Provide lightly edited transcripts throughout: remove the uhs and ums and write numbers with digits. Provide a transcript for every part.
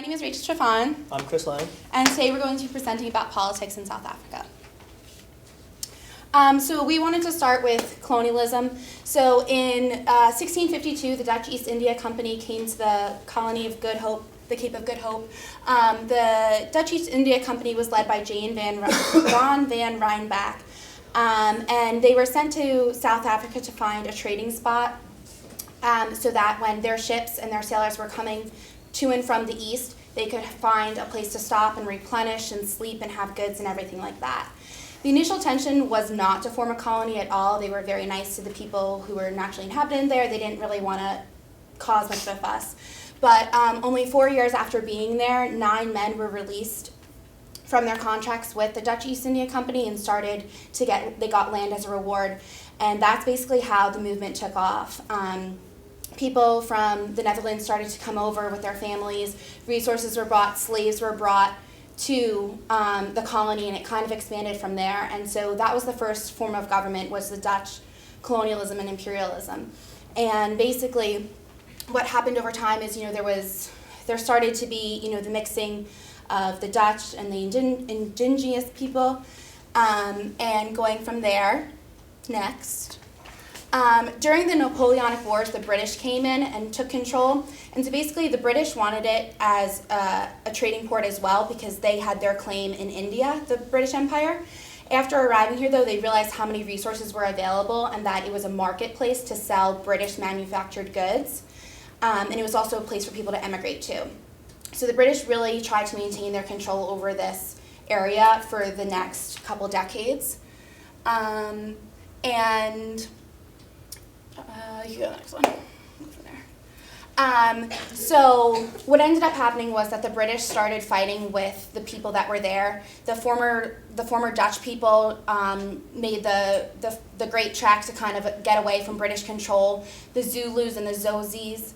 My name is Rachel Trafan. I'm Chris Lang. And today we're going to be presenting about politics in South Africa. So we wanted to start with colonialism. So in 1652, the Dutch East India Company came to the colony of Good Hope, the Cape of Good Hope. The Dutch East India Company was led by Jan van Rynback. And they were sent to South Africa to find a trading spot so that when their ships and their sailors were coming to and from the east, they could find a place to stop and replenish and sleep and have goods and everything like that. The initial intention was not to form a colony at all. They were very nice to the people who were naturally inhabited there. They didn't really want to cause much of a fuss. But only 4 years after being there, 9 men were released from their contracts with the Dutch East India Company and they got land as a reward. And that's basically how the movement took off. People from the Netherlands started to come over with their families. Resources were brought, slaves were brought to the colony, and it kind of expanded from there. And so that was the first form of government, was the Dutch colonialism and imperialism. And basically what happened over time is, there started to be, the mixing of the Dutch and the indigenous people, and going from there, next. During the Napoleonic Wars, the British came in and took control. And so basically the British wanted it as a trading port as well because they had their claim in India, the British Empire. After arriving here, though, they realized how many resources were available and that it was a marketplace to sell British manufactured goods. And it was also a place for people to emigrate to. So the British really tried to maintain their control over this area for the next couple decades. You go to the next one. From there. So what ended up happening was that the British started fighting with the people that were there. The former Dutch people made the great trek to kind of get away from British control. The Zulus and the Zozis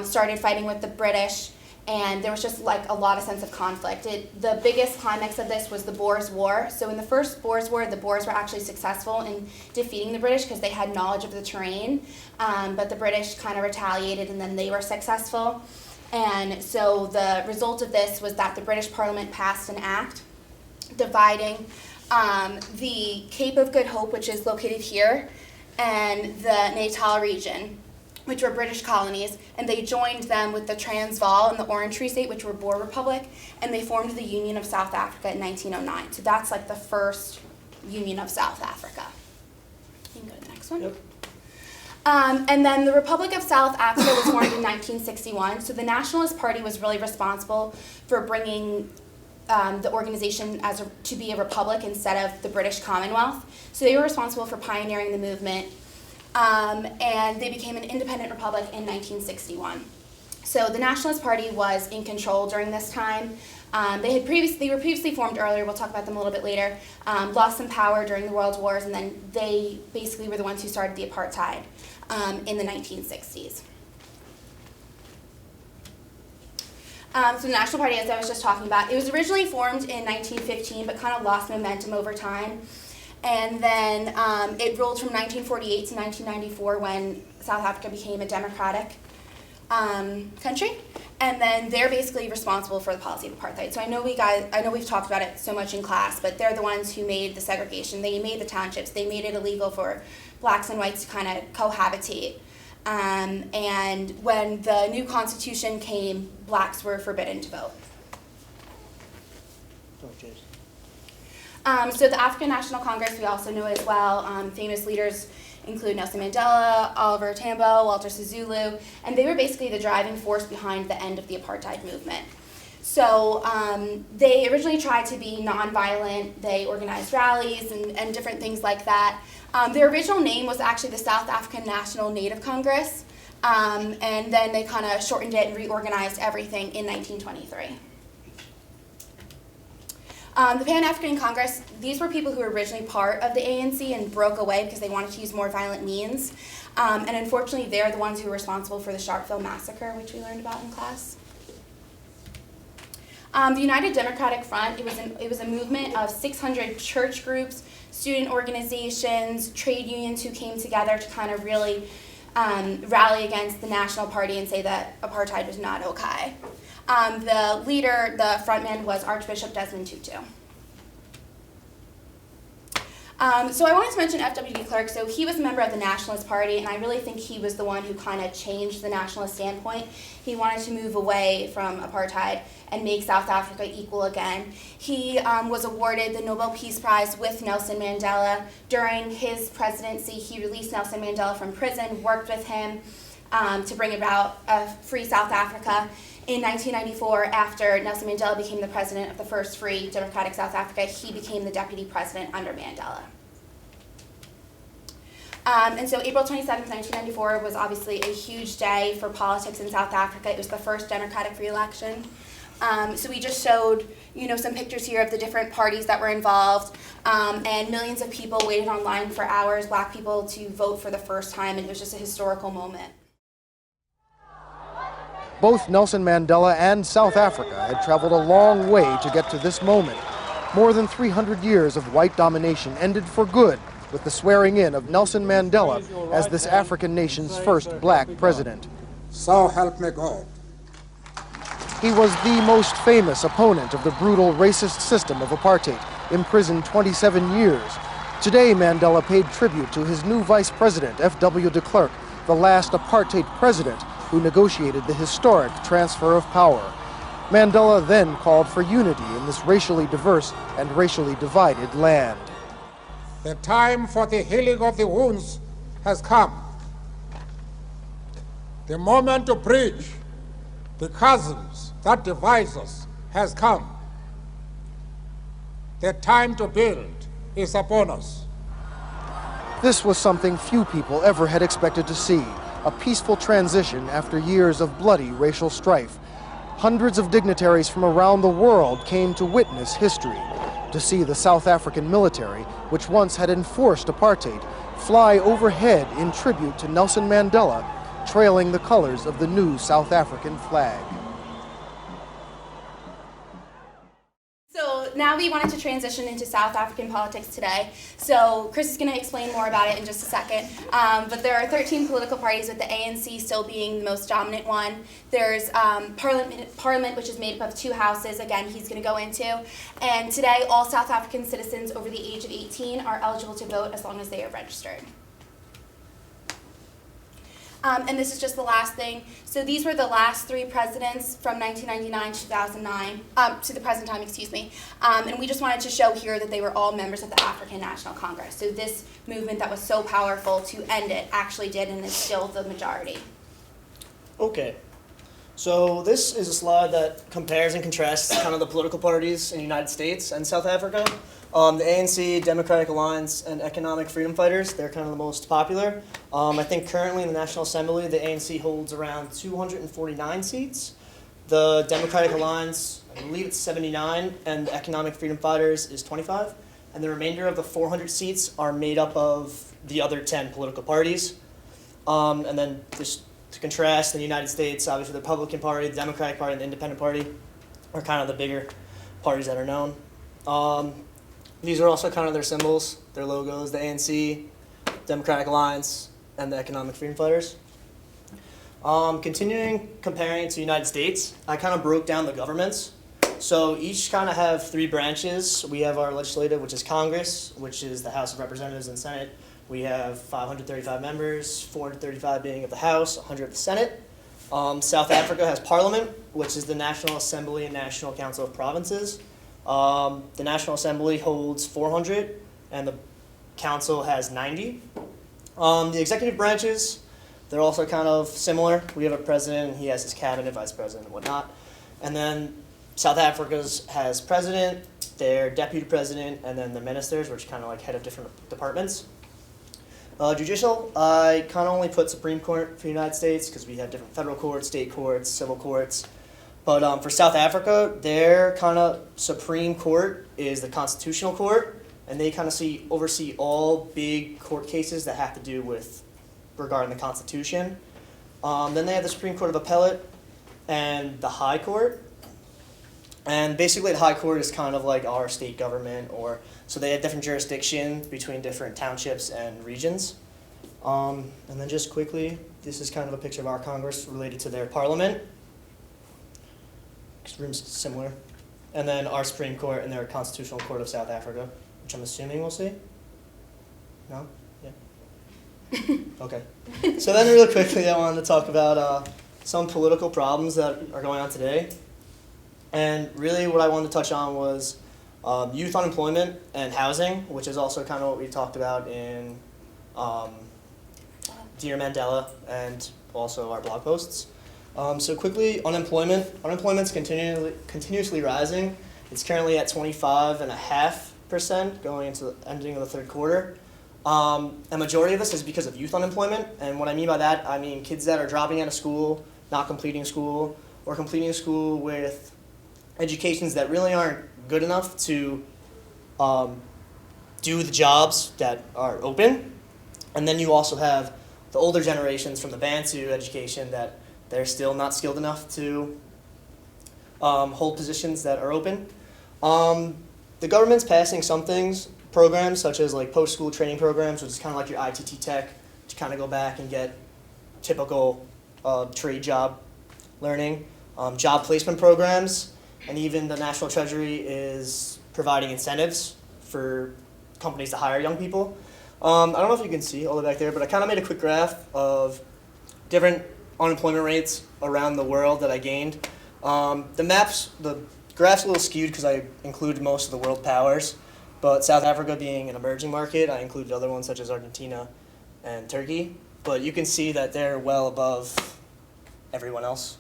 started fighting with the British, and there was just like a lot of sense of conflict. The biggest climax of this was the Boers War. So in the first Boers War, the Boers were actually successful in defeating the British because they had knowledge of the terrain, but the British kind of retaliated and then they were successful. And so the result of this was that the British Parliament passed an act dividing the Cape of Good Hope, which is located here, and the Natal region, which were British colonies, and they joined them with the Transvaal and the Orange Free State, which were Boer Republic, and they formed the Union of South Africa in 1909. So that's like the first Union of South Africa. You can go to the next one. Yep. And then the Republic of South Africa was formed in 1961. So the Nationalist Party was really responsible for bringing the organization to be a republic instead of the British Commonwealth. So they were responsible for pioneering the movement. And they became an independent republic in 1961. So the Nationalist Party was in control during this time. They were previously formed earlier, we'll talk about them a little bit later, lost some power during the World Wars, and then they basically were the ones who started the apartheid in the 1960s. So the National Party, as I was just talking about, it was originally formed in 1915, but kind of lost momentum over time. And then it ruled from 1948 to 1994 when South Africa became a democratic country. And then they're basically responsible for the policy of apartheid. So I know we've talked about it so much in class, but they're the ones who made the segregation. They made the townships. They made it illegal for blacks and whites to kind of cohabitate. And when the new constitution came, blacks were forbidden to vote. Oh, jeez. So the African National Congress, we also know as well, famous leaders include Nelson Mandela, Oliver Tambo, Walter Sisulu, and they were basically the driving force behind the end of the apartheid movement. So they originally tried to be nonviolent. They organized rallies and different things like that. Their original name was actually the South African National Native Congress, and then they kind of shortened it and reorganized everything in 1923. The Pan-African Congress, these were people who were originally part of the ANC and broke away because they wanted to use more violent means. And unfortunately, they're the ones who were responsible for the Sharpeville Massacre, which we learned about in class. The United Democratic Front, it was a movement of 600 church groups, student organizations, trade unions who came together to kind of really rally against the National Party and say that apartheid was not okay. The leader, the frontman, was Archbishop Desmond Tutu. So I wanted to mention F.W. de Klerk. So he was a member of the Nationalist Party, and I really think he was the one who kind of changed the nationalist standpoint. He wanted to move away from apartheid and make South Africa equal again. He was awarded the Nobel Peace Prize with Nelson Mandela. During his presidency, he released Nelson Mandela from prison, worked with him to bring about a free South Africa. In 1994, after Nelson Mandela became the president of the first free democratic South Africa, he became the deputy president under Mandela. And so April 27, 1994 was obviously a huge day for politics in South Africa. It was the first democratic free election. So we just showed, some pictures here of the different parties that were involved, and millions of people waited online for hours, black people, to vote for the first time, and it was just a historical moment. Both Nelson Mandela and South Africa had traveled a long way to get to this moment. More than 300 years of white domination ended for good with the swearing in of Nelson Mandela as this African nation's first black president. So help me God. He was the most famous opponent of the brutal racist system of apartheid, imprisoned 27 years. Today, Mandela paid tribute to his new vice president, F.W. de Klerk, the last apartheid president who negotiated the historic transfer of power. Mandela then called for unity in this racially diverse and racially divided land. The time for the healing of the wounds has come. The moment to bridge the chasms that divide us has come. The time to build is upon us. This was something few people ever had expected to see, a peaceful transition after years of bloody racial strife. Hundreds of dignitaries from around the world came to witness history, to see the South African military, which once had enforced apartheid, fly overhead in tribute to Nelson Mandela, trailing the colors of the new South African flag. So now we wanted to transition into South African politics today. So Chris is going to explain more about it in just a second. But there are 13 political parties, with the ANC still being the most dominant one. There's Parliament, which is made up of 2 houses. Again, he's going to go into. And today, all South African citizens over the age of 18 are eligible to vote as long as they are registered. And this is just the last thing. So these were the last 3 presidents from 1999 to 2009, to the present time, excuse me. And we just wanted to show here that they were all members of the African National Congress. So this movement that was so powerful to end it actually did, and is still the majority. Okay. So this is a slide that compares and contrasts kind of the political parties in the United States and South Africa. The ANC, Democratic Alliance, and Economic Freedom Fighters, they're kind of the most popular. I think currently in the National Assembly, the ANC holds around 249 seats. The Democratic Alliance, I believe it's 79, and the Economic Freedom Fighters is 25. And the remainder of the 400 seats are made up of the other 10 political parties. And then just to contrast, in the United States, obviously the Republican Party, the Democratic Party, and the Independent Party are kind of the bigger parties that are known. These are also kind of their symbols, their logos, the ANC, Democratic Alliance, and the Economic Freedom Fighters. Continuing comparing to the United States, I kind of broke down the governments. So each kind of have 3 branches. We have our legislative, which is Congress, which is the House of Representatives and Senate. We have 535 members, 435 being of the House, 100 of the Senate. South Africa has Parliament, which is the National Assembly and National Council of Provinces. The National Assembly holds 400, and the Council has 90. The executive branches, they're also kind of similar. We have a president, he has his cabinet, vice president, and whatnot. And then South Africa's has president, their deputy president, and then the ministers, which are kind of like head of different departments. Judicial, I kind of only put Supreme Court for the United States because we have different federal courts, state courts, civil courts. But for South Africa, their kind of Supreme Court is the Constitutional Court, and they kind of oversee all big court cases that have to do with regarding the Constitution. Then they have the Supreme Court of Appellate and the High Court. And basically the High Court is kind of like our state government, so they have different jurisdiction between different townships and regions. And then just quickly, this is kind of a picture of our Congress related to their Parliament. rooms similar. And then our Supreme Court and their Constitutional Court of South Africa, which I'm assuming we'll see. No? Yeah. Okay. So then really quickly I wanted to talk about some political problems that are going on today. And really what I wanted to touch on was youth unemployment and housing, which is also kind of what we talked about in Dear Mandela and also our blog posts. So quickly, unemployment's continuously rising. It's currently at 25.5% going into the ending of the third quarter. A majority of this is because of youth unemployment, and what I mean by that, I mean kids that are dropping out of school, not completing school, or completing school with educations that really aren't good enough to do the jobs that are open. And then you also have the older generations from the Bantu education that they're still not skilled enough to hold positions that are open. The government's passing some things, programs such as like post-school training programs, which is kind of like your ITT Tech, to kind of go back and get typical trade job learning, job placement programs, and even the National Treasury is providing incentives for companies to hire young people. I don't know if you can see all the way back there, but I kind of made a quick graph of different unemployment rates around the world that I gained. The graph's a little skewed because I included most of the world powers, but South Africa being an emerging market, I included other ones such as Argentina and Turkey. But you can see that they're well above everyone else.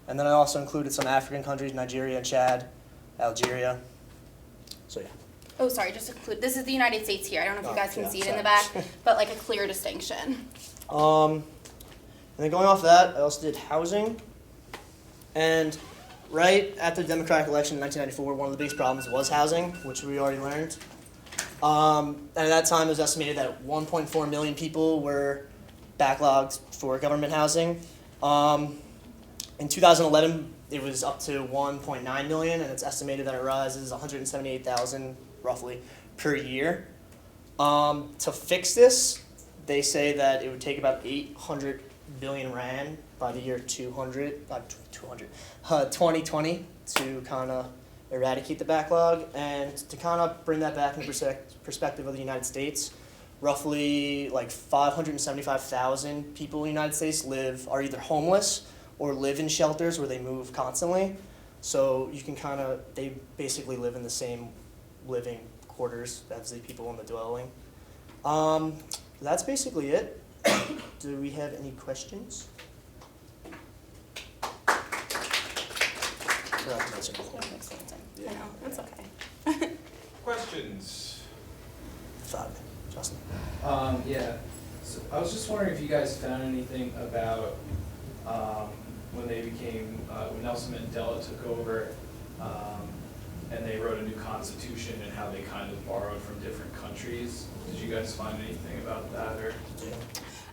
And then I also included some African countries, Nigeria and Chad, Algeria. So yeah. Oh, sorry, just to include, this is the United States here. I don't know if you guys can yeah, see it in sorry. the back, but like a clear distinction. And then going off that, I also did housing. And right after the Democratic election in 1994, one of the biggest problems was housing, which we already learned. And at that time, it was estimated that 1.4 million people were backlogged for government housing. In 2011, it was up to 1.9 million, and it's estimated that it rises 178,000 roughly per year. To fix this, they say that it would take about 800 billion rand by the year 2020 to kind of eradicate the backlog. And to kind of bring that back into perspective of the United States, roughly like 575,000 people in the United States are either homeless or live in shelters where they move constantly. So you can they basically live in the same living quarters as the people in the dwelling. That's basically it. Do we have any questions? I know, that's okay. Questions? Justin. Yeah. So I was just wondering if you guys found anything about when they when Nelson Mandela took over, and they wrote a new constitution and how they kind of borrowed from different countries. Did you guys find anything about that, or?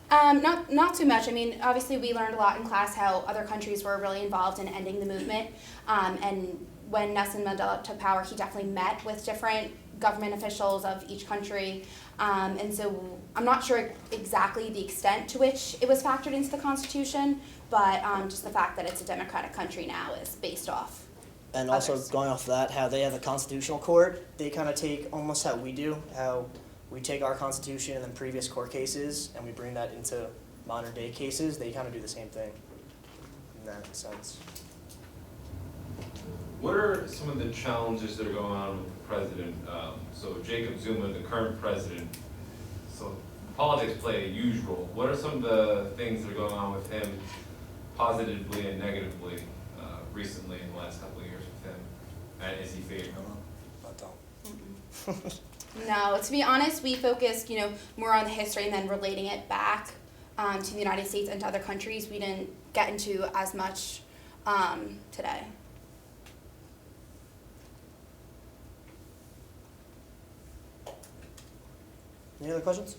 Not too much. I mean, obviously we learned a lot in class how other countries were really involved in ending the movement. And when Nelson Mandela took power, he definitely met with different government officials of each country. And so I'm not sure exactly the extent to which it was factored into the Constitution, but just the fact that it's a democratic country now is based off. And also others. going off that, how they have a constitutional court, they kind of take almost how we do, how we take our constitution and then previous court cases and we bring that into modern day cases. They kind of do the same thing in that sense. What are some of the challenges that are going on with the president? So Jacob Zuma, the current president, so politics play a huge role. What are some of the things that are going on with him positively and negatively recently in the last couple of years with him? And is he favored? I don't. No, to be honest, we focused, more on the history and then relating it back to the United States and to other countries. We didn't get into as much today. Any other questions?